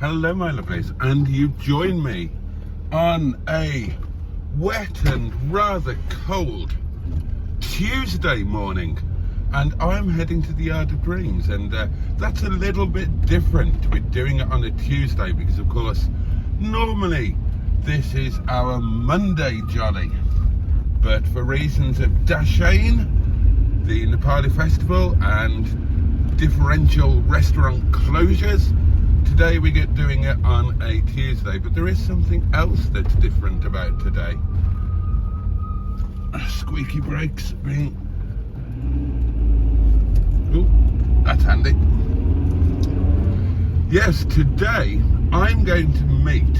Hello my lovelies, and you join me on a wet and rather cold Tuesday morning, and I'm heading to the Yard of Dreams, and that's a little bit different. We're doing it on a Tuesday because of course normally this is our Monday jolly, but for reasons of Dashain, the Nepali festival and differential restaurant closures, today we get doing it on a Tuesday. But there is something else that's different about today. Squeaky brakes being... Ooh, that's handy. Yes, today I'm going to meet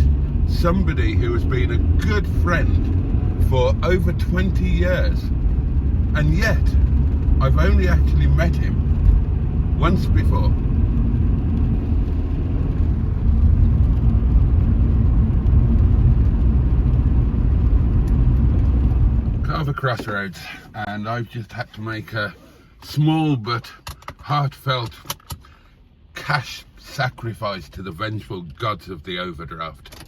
somebody who has been a good friend for over 20 years, and yet I've only actually met him once before. Carver Crossroads, and I've just had to make a small but heartfelt cash sacrifice to the vengeful gods of the overdraft.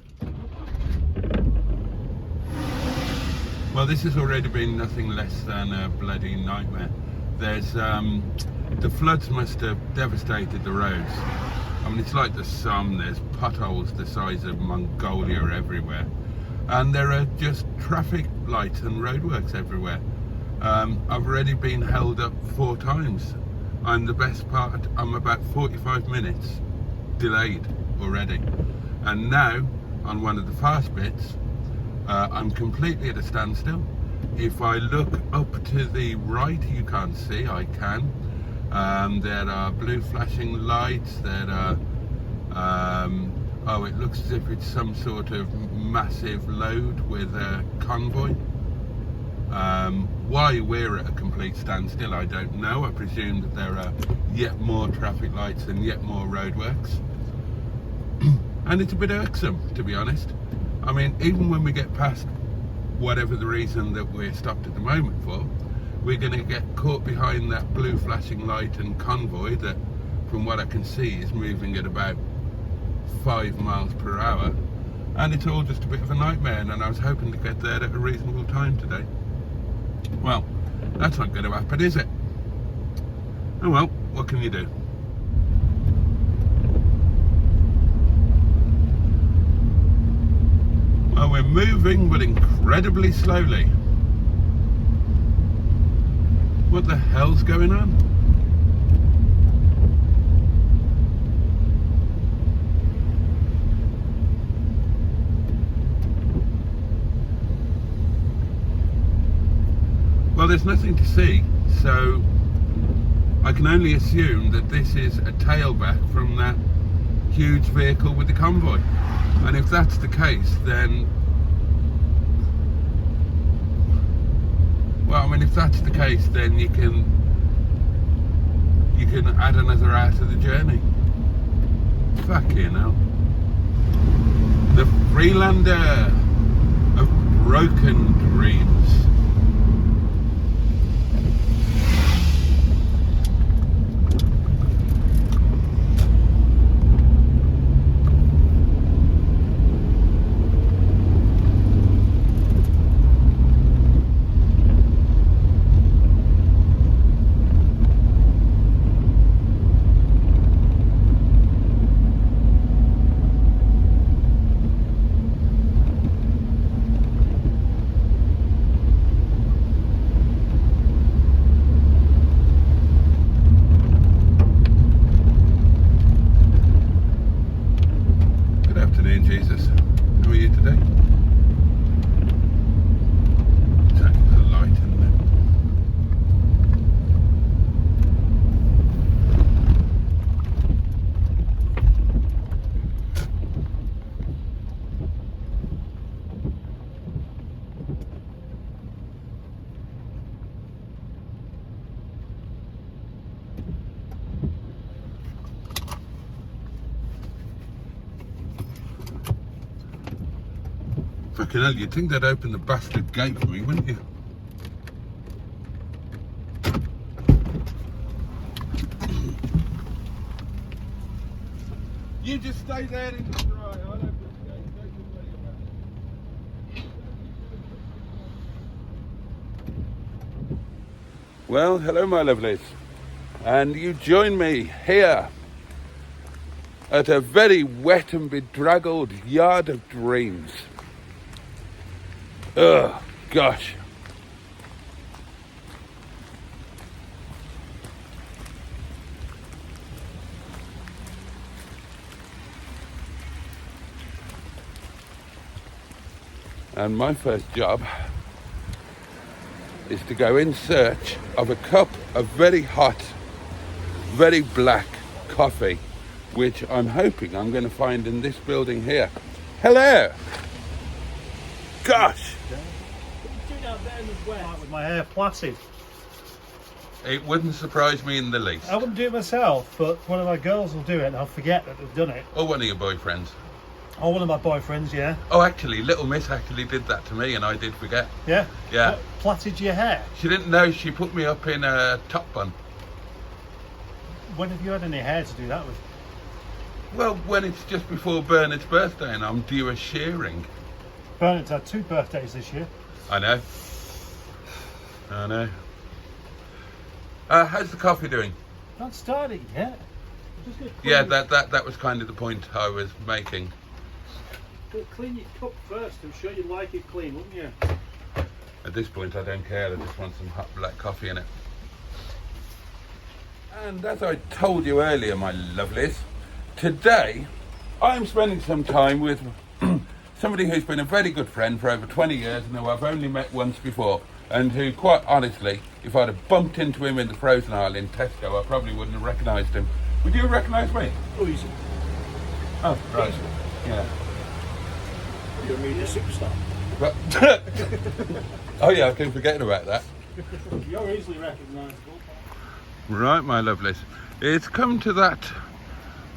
Well, this has already been nothing less than a bloody nightmare. There's the floods must have devastated the roads. I mean, it's like the Somme. There's potholes the size of Mongolia everywhere. And there are just traffic lights and roadworks everywhere. I've already been held up 4 times. I'm the best part, I'm about 45 minutes delayed already. And now, on one of the fast bits, I'm completely at a standstill. If I look up to the right, you can't see, I can. There are blue flashing lights, there are oh, it looks as if it's some sort of massive load with a convoy. Why we're at a complete standstill, I don't know. I presume that there are yet more traffic lights and yet more roadworks. And it's a bit irksome, to be honest. I mean, even when we get past whatever the reason that we're stopped at the moment for, we're going to get caught behind that blue flashing light and convoy that, from what I can see, is moving at about 5 miles per hour, and it's all just a bit of a nightmare. And I was hoping to get there at a reasonable time today. Well, that's not going to happen, is it? Oh well, what can you do? Well, we're moving, but incredibly slowly. What the hell's going on? Well, there's nothing to see, so I can only assume that this is a tailback from that huge vehicle with the convoy. And if that's the case, then... well, I mean, if that's the case, then you can add another hour to the journey. Fucking hell. The Freelander of broken dreams. Jesus, how are you today? Turning the light in there. Fucking hell, you'd think they'd open the bastard gate for me, wouldn't you? You just stay there in the dry. I'll have to go. Well, hello my lovelies, and you join me here at a very wet and bedraggled yard of dreams. Ugh, gosh. And my first job is to go in search of a cup of very hot, very black coffee, which I'm hoping I'm going to find in this building here. Hello! Gosh! With my hair plaited. It wouldn't surprise me in the least. I wouldn't do it myself, but one of my girls will do it and I'll forget that they've done it. Or one of your boyfriends. Or one of my boyfriends, yeah. Oh, actually, Little Miss actually did that to me and I did forget. Yeah? Yeah. What, plaited your hair? She didn't know, she put me up in a top bun. When have you had any hair to do that with? Well, when it's just before Bernard's birthday and I'm due a shearing. Bernard's had 2 birthdays this year. I know. How's the coffee doing? Not started yet. Yeah, that was kind of the point I was making. But clean your cup first. I'm sure you'd like it clean, wouldn't you? At this point, I don't care. I just want some hot black coffee in it. And as I told you earlier, my lovelies, today I'm spending some time with somebody who's been a very good friend for over 20 years and who I've only met once before, and who, quite honestly, if I'd have bumped into him in the frozen aisle in Tesco, I probably wouldn't have recognised him. Would you recognise me? Oh, easy. Oh, right. Yeah. You're a media superstar. But oh yeah, I keep forgetting about that. You're easily recognisable. Right, my lovelies. It's come to that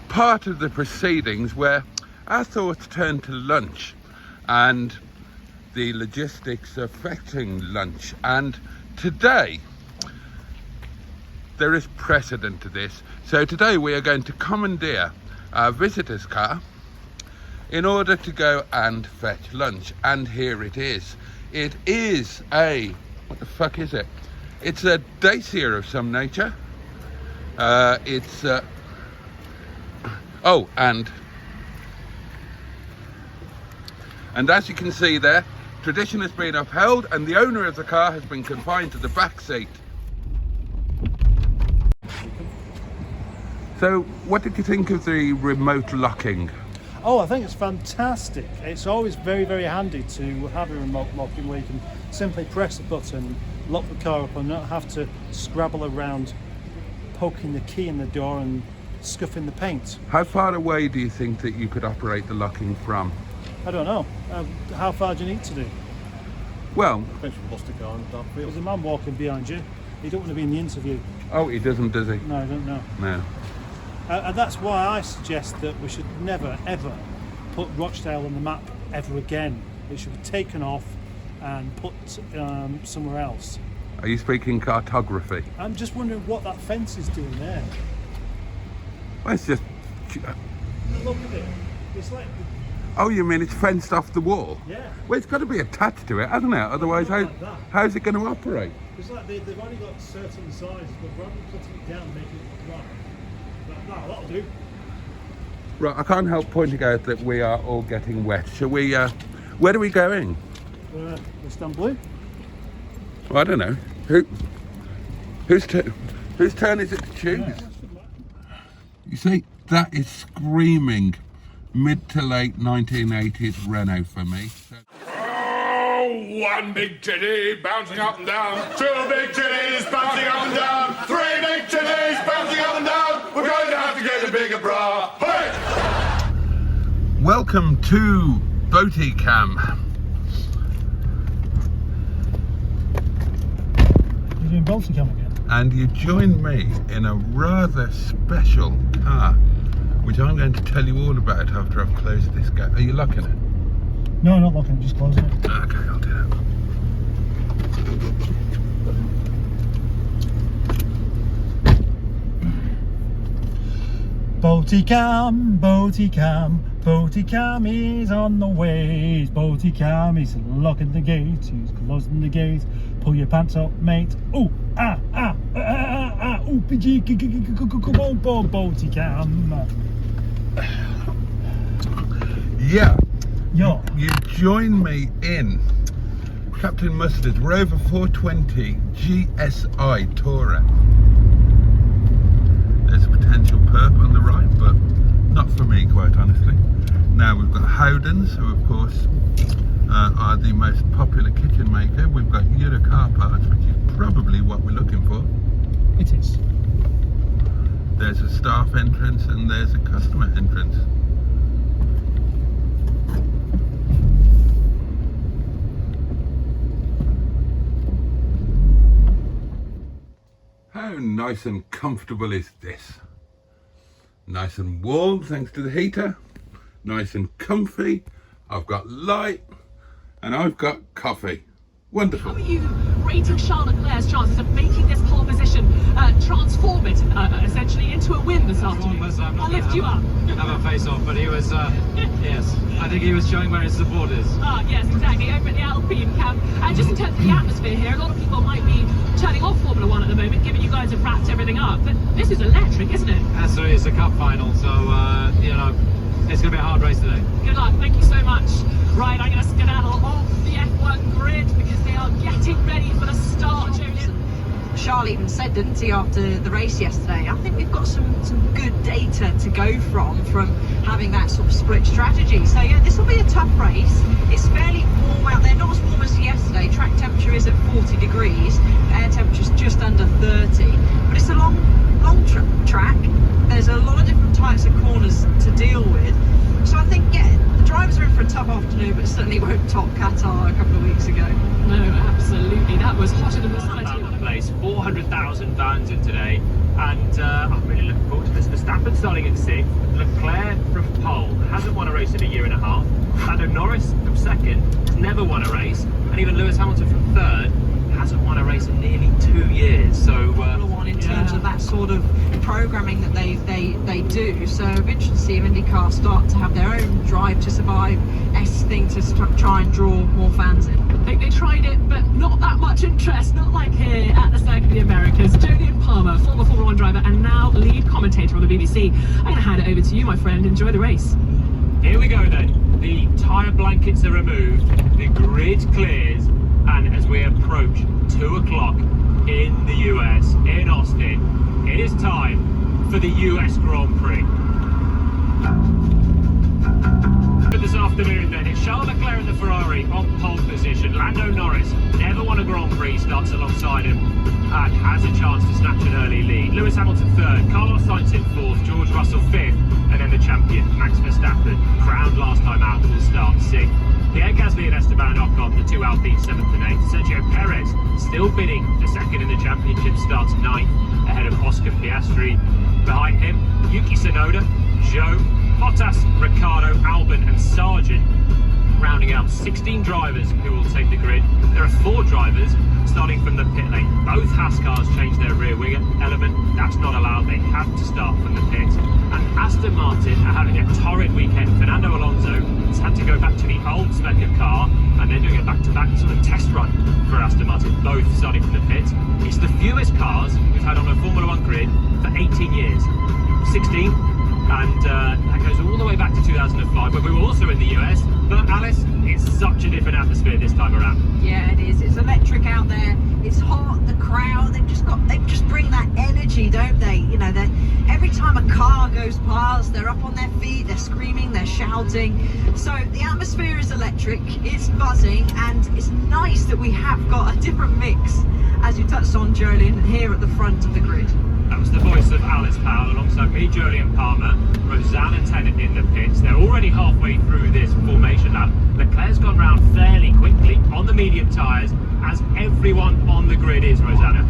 part of the proceedings where our thoughts turn to lunch and the logistics affecting lunch. And today, there is precedent to this. So today we are going to commandeer our visitor's car in order to go and fetch lunch. And here it is. It is a, what the fuck is it? It's a dacia of some nature. And as you can see there, tradition has been upheld and the owner of the car has been confined to the back seat. So, what did you think of the remote locking? Oh, I think it's fantastic. It's always very, very handy to have a remote locking where you can simply press the button, lock the car up and not have to scrabble around poking the key in the door and scuffing the paint. How far away do you think that you could operate the locking from? I don't know. How far do you need to do? Well, there's a man walking behind you. You don't want to be in the interview. oh, he doesn't, does he? No, I don't know. No. And that's why I suggest that we should never, ever put Rochdale on the map ever again. It should be taken off and put somewhere else. Are you speaking cartography? I'm just wondering what that fence is doing there. Well, it's just... Look at it. It's like... Oh, you mean it's fenced off the wall? Yeah. Well, it's got to be attached to it, hasn't it? Otherwise, how's it going to operate? It's like they've only got certain sizes, but rather than putting it down and making it right, no, that'll do. Right, I can't help pointing out that we are all getting wet. Shall we, where are we going? Istanbul. Well, I don't know. Whose turn is it to choose? Yeah. You see, that is screaming mid to late 1980s Renault for me. Oh, one big titty bouncing up and down, 2 big titties bouncing up and down, 3 big titties bouncing up and down. We're going to have to get a bigger bra. Hey! Welcome to Boaty Cam. You're doing Boaty Cam again? And you join me in a rather special car, which I'm going to tell you all about after I've closed this gate. Are you locking it? No, not locking it, just closing it. Okay, I'll do that. Boaty Cam is on the way. Boaty Cam is locking the gate, he's closing the gate. Pull your pants up, mate. Ooh, ooh, PG, Boaty Cam. Yeah. Yo. You join me in Captain Mustard's Rover 420 GSI Tourer. There's a potential perp on the right, but not for me, quite honestly. Now we've got Howdens, who of course are the most popular kitchen maker. We've got Euro car parts, which is probably what we're looking for. It is. There's a staff entrance and there's a customer entrance. How nice and comfortable is this? Nice and warm thanks to the heater. Nice and comfy. I've got light and I've got coffee. Wonderful. How are you rating Charles Leclerc's chances of making this pole position transform it essentially into a win this afternoon? I'll lift you up. Have a face off, but he was, yes, I think he was showing where his support is. Yes, exactly, over at the Alpine camp. And just in terms of the atmosphere here, a lot of people might be turning off Formula One at the moment, given you guys have wrapped everything up. But this is electric, isn't it? Absolutely, it's a cup final, so, you know, it's going to be a hard race today. Good luck, thank you so much. Right, I'm going to skedaddle off the F1 grid because they are getting ready for the start, Julian. Charles even said, didn't he, after the race yesterday, I think we've got some good data to go from having that sort of split strategy. So yeah, this will be a tough race. It's fairly warm out there, not as warm as yesterday. Track temperature is at 40 degrees, air temperature's just under 30. But it's a long track. There's a lot of different types of corners to deal with. So I think, yeah, the drivers are in for a tough afternoon, but certainly won't top Qatar a couple of weeks ago. No, absolutely. That was hotter than the sun. Place 400,000 fans in today, and I'm really looking forward to this. Verstappen starting in 6th, Leclerc from pole, hasn't won a race in a year and a half. Lando Norris from 2nd, has never won a race, and even Lewis Hamilton from 3rd hasn't won a race in nearly 2 years. So in terms of that sort of programming that they do. So it'll be interesting to see if IndyCar start to have their own Drive to Survive-esque thing to try and draw more fans in. I think they tried it, but not that much interest, not like here at the Circuit of the Americas. Julian Palmer, former Formula One driver and now lead commentator on the BBC. I'm going to hand it over to you, my friend. Enjoy the race. here we go then. The tyre blankets are removed, the grid clears, and as we approach 2 o'clock in the US, in Austin, it is time for the US Grand Prix. This afternoon then, it's Charles Leclerc in the Ferrari on pole position. Lando Norris, never won a Grand Prix, starts alongside him and has a chance to snatch an early lead. Lewis Hamilton 3rd, Carlos Sainz in 4th, George Russell 5th, and then the champion, Max Verstappen, crowned last time out, will start 6th. Pierre Gasly and Esteban Ocon, the 2 Alpines 7th and 8th. Sergio Perez, still bidding for 2nd in the championship, starts 9th, ahead of Oscar Piastri. Behind him, Yuki Tsunoda, Zhou, Bottas, Ricciardo, Albon and Sargent, rounding out 16 drivers who will take the grid. There are 4 drivers starting from the pit lane. Both Haas cars changed their rear wing element. That's not allowed. They have to start from the pit. And Aston Martin are having a torrid weekend. Fernando Alonso has had to go back to the old spec of car, and they're doing a back-to-back sort of test run for Aston Martin, both starting from the pit. It's the fewest cars we've had on a Formula One grid for 18 years. 16. And that goes all the way back to 2005, when we were also in the US. But Alice, it's such a different atmosphere this time around. Yeah, it is. It's electric out there. It's hot. The crowd, they just bring that energy, don't they? You know, every time a car goes past, they're up on their feet, they're screaming, they're shouting. So the atmosphere is electric. It's buzzing, and it's nice that we have got a different mix, as you touched on, Jolien, here at the front of the grid. That was the voice of Alice Powell alongside me, Jolien Palmer, Rosanna Tennant in the pits. They're already halfway through this formation lap. Leclerc's gone round fairly quickly on the medium tyres, as everyone on the grid is, Rosanna.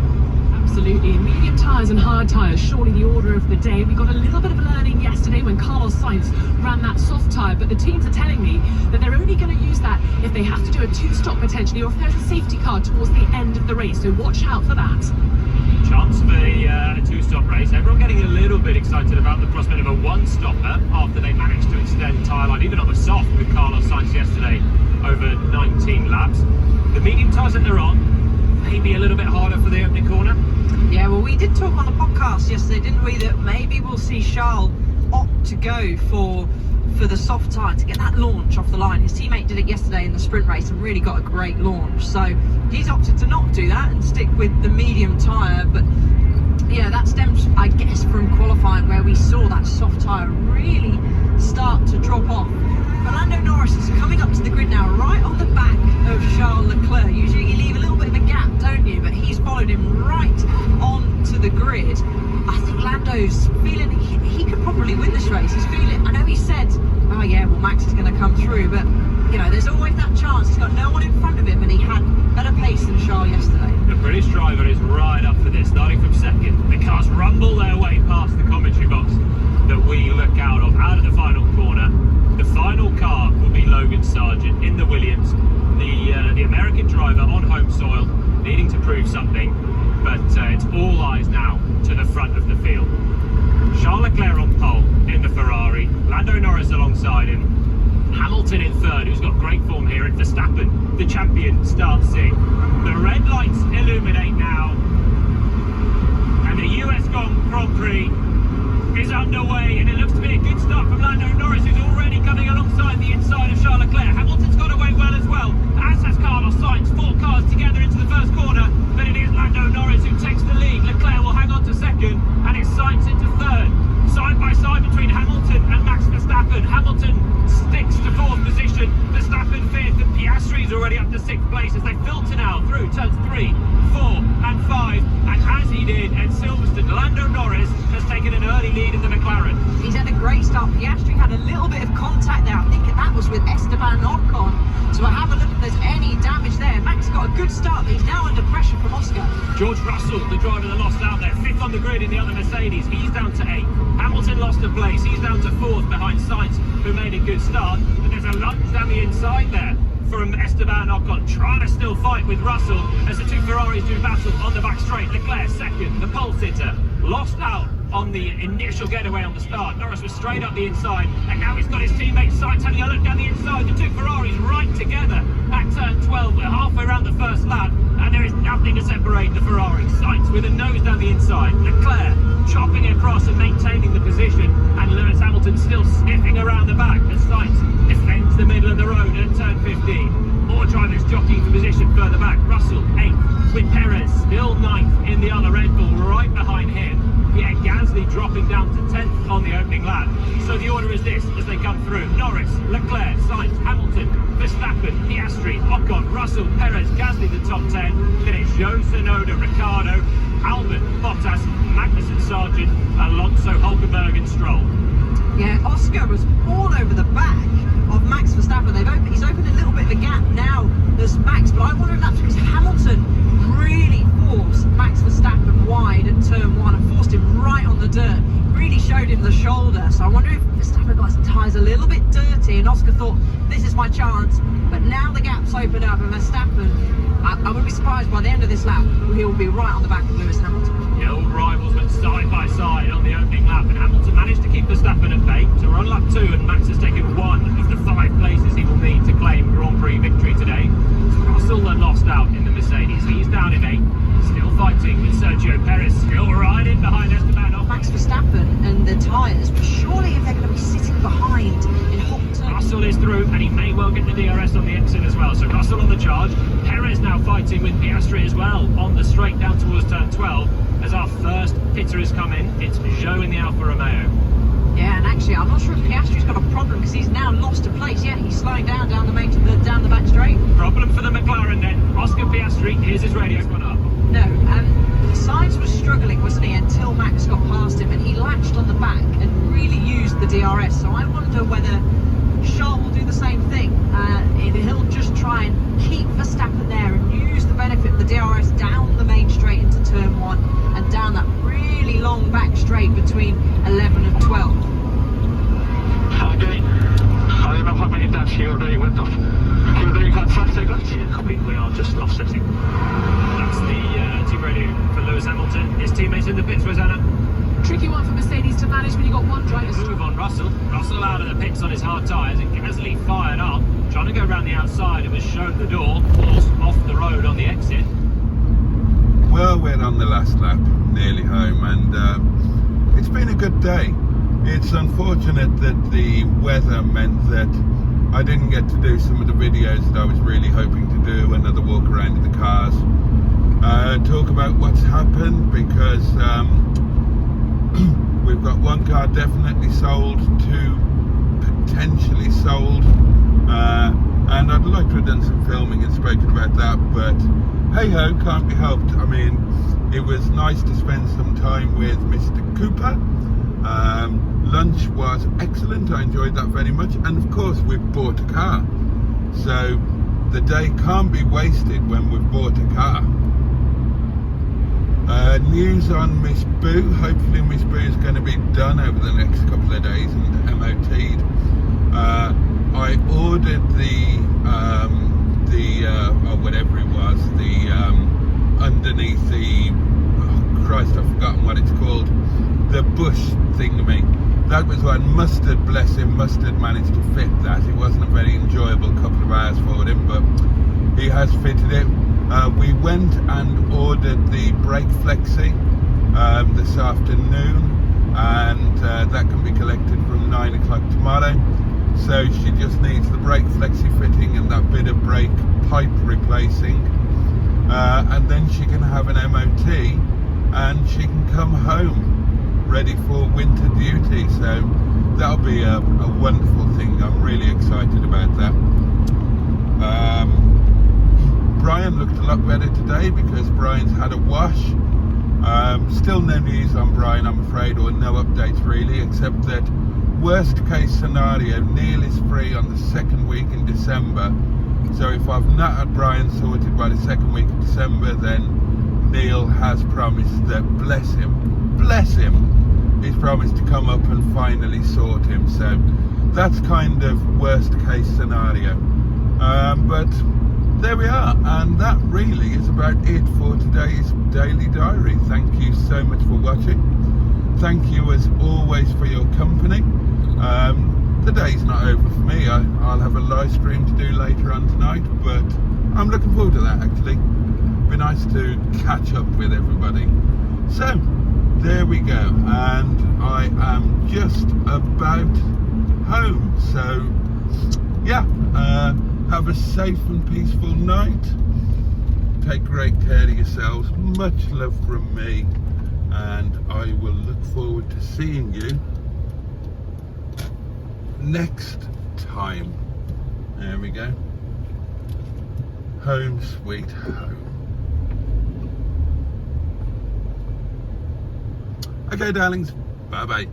Absolutely. Medium tyres and hard tyres, surely the order of the day. We got a little bit of learning yesterday when Carlos Sainz ran that soft tyre, but the teams are telling me that they're only going to use that if they have to do a 2-stop potentially, or if there's a safety car towards the end of the race, so watch out for that. Chance for a two-stop race. Everyone getting a little bit excited about the prospect of a one-stopper after they managed to extend tyre line, even on the soft with Carlos Sainz yesterday over 19 laps. The medium tyres that they're on, maybe a little bit harder for the opening corner. Yeah, well, we did talk on the podcast yesterday, didn't we, that maybe we'll see Charles opt to go for the soft tyre to get that launch off the line. His teammate did it yesterday in the sprint race and really got a great launch. So he's opted to not do that and stick with the medium tyre. But yeah, that stems, I guess, from qualifying where we saw that soft tyre really start to drop off. But Lando Norris is coming up to the grid now, right on the back of Charles Leclerc. Usually you leave a little bit of a gap, don't you? But he's followed him right onto the grid. I think Lando's feeling he could probably win this race. He's feeling, I know he said, oh yeah, well Max is going to come through, but you know, there's always that chance. He's got no one in front of him and he had better pace than Charles yesterday. The British driver is right up for this, starting from second. The cars rumble their way past the commentary box that we look out of the final corner. The final car will be Logan Sargent in the Williams, the American driver on home soil, needing to prove something, but it's all eyes now to the front of the field. Charles Leclerc on pole in the Ferrari, Lando Norris alongside him, Hamilton in third, who's got great form here, and Verstappen, the champion, starts in. The red lights illuminate now, and the US Grand Prix is underway, and it looks to be a good start from Lando Norris, who's already coming alongside the inside of Charles Leclerc. Hamilton's got away well as well, as has Carlos Sainz. 4 cars together into the first corner, but it is Lando Norris who takes the lead. Leclerc will hang on to second, and it's Sainz into third. Side by side between Hamilton and Max Verstappen. Hamilton sticks to 4th position, Verstappen 5th, and Piastri's already up to 6th place as they filter now through turns 3, 4 and 5, and as he did at Silverstone, Lando Norris has taken an early lead in the McLaren. He's had a great start. Piastri had a little bit of contact there. I think that was with Esteban Ocon. So we'll have a look if there's any damage there. Max got a good start, but he's now under pressure from Oscar. George Russell, the driver that lost out there, 5th on the grid in the other Mercedes. He's down to 8th. Hamilton lost a place. He's down to 4th behind Sainz, who made a good start. But there's a lunge down the inside there from Esteban Ocon, trying to still fight with Russell as the 2 Ferraris do battle on the back straight. Leclerc second, the pole sitter, lost out on the initial getaway on the start. Norris was straight up the inside, and now he's got his teammate Sainz having a look down the inside. The 2 Ferraris right together at turn 12. We're halfway around the first lap, and there is nothing to separate the Ferrari. Sainz with a nose down the inside. Leclerc chopping across and maintaining the position, and Lewis Hamilton still sniffing around the back as Sainz defends the middle of the road at turn 15. More drivers jockeying for position further back. Russell 8th, with Perez still 9th in the other Red Bull right behind him. Pierre Gasly dropping down to 10th on the opening lap. So the order is this as they come through: Norris, Leclerc, Sainz, Hamilton, Verstappen, Piastri, Ocon, Russell, Perez, Gasly the top 10. Then it's Joe Tsunoda, Ricciardo, Albon, Bottas, Magnussen, Sargent, Alonso, Hulkenberg and Stroll. Yeah, Oscar was all over the back of Max Verstappen. He's opened a little bit of a gap now. There's Max, but I wonder if that's because Hamilton really forced Max Verstappen wide at turn 1 and forced him right on the dirt. Really showed him the shoulder. So I wonder if Verstappen got his tyres a little bit dirty and Oscar thought, this is my chance. But now the gap's opened up and Verstappen, I wouldn't be surprised by the end of this lap, he'll be right on the back of Lewis Hamilton. The old rivals went side by side on the opening lap, and Hamilton managed to keep Verstappen at bay. So we're on lap 2, and Max has taken 1 of the 5 places he will need to claim Grand Prix victory today. Russell lost out in the Mercedes. He's down in 8th, still fighting with Sergio Perez, still riding behind Esteban Ocon. Max Verstappen and the tyres, but surely if they're going to be sitting behind in hot turn. Russell is through, and he may well get the DRS on the exit as well. So Russell on the charge. Perez now fighting with Piastri as well on the straight down towards turn 12. As our first hitter has come in, it's Joe in the Alfa Romeo. Yeah, and actually, I'm not sure if Piastri's got a problem because he's now lost a place. Yeah, he's slowing down the back straight. Problem for the McLaren then. Oscar Piastri, here's his radio gone up. No, Sainz was struggling, wasn't he, until Max got past him, and he latched on the back and really used the DRS. So I wonder whether Charles will do the same thing. He'll just try and keep Verstappen there and use the benefit of the DRS down the main straight into turn 1 and down that really long back straight between 11 and 12. Okay, I don't know how many times he already went off. He already had 5 seconds. Yeah, we are just offsetting. That's the team radio for Lewis Hamilton. tyres and Gasly fired up, trying to go around the outside and was shown the door, forced off the road on the exit. Well, we're on the last lap, nearly home, and it's been a good day. It's unfortunate that the weather meant that I didn't get to do some of the videos that I was really hoping to do, another walk around in the cars, talk about what's happened, because we've got one car definitely sold, two potentially sold, and I'd like to have done some filming and spoken about that, but hey ho, can't be helped. I mean, it was nice to spend some time with Mr. Cooper. Lunch was excellent, I enjoyed that very much, and of course we've bought a car, so the day can't be wasted when we've bought a car. News on Miss Boo. Hopefully Miss Boo is going to be done over the next couple of days and MOT'd. I ordered the or whatever it was, the underneath the, oh Christ, I've forgotten what it's called, the bush thingamy. That was one. Mustard, bless him, Mustard managed to fit that. It wasn't a very enjoyable couple of hours for him, but he has fitted it. We went and ordered the brake flexi this afternoon, and that can be collected from 9 o'clock tomorrow. So she just needs the brake flexi fitting and that bit of brake pipe replacing, and then she can have an MOT and she can come home ready for winter duty. So that'll be a wonderful thing. I'm really excited about that. Brian looked a lot better today because Brian's had a wash. Still no news on Brian, I'm afraid, or no updates really, except that worst case scenario, Neil is free on the second week in December. So if I've not had Brian sorted by the second week of December, then Neil has promised that, bless him, he's promised to come up and finally sort him. So that's kind of worst case scenario. But there we are, and that really is about it for today's Daily Diary. Thank you so much for watching. Thank you as always for your company. The day's not over for me. I'll have a live stream to do later on tonight, but I'm looking forward to that actually. Be nice to catch up with everybody. So there we go, and I am just about home. So yeah, have a safe and peaceful night. Take great care of yourselves. Much love from me, and I will look forward to seeing you next time. There we go. Home sweet home. Okay, darlings. Bye bye.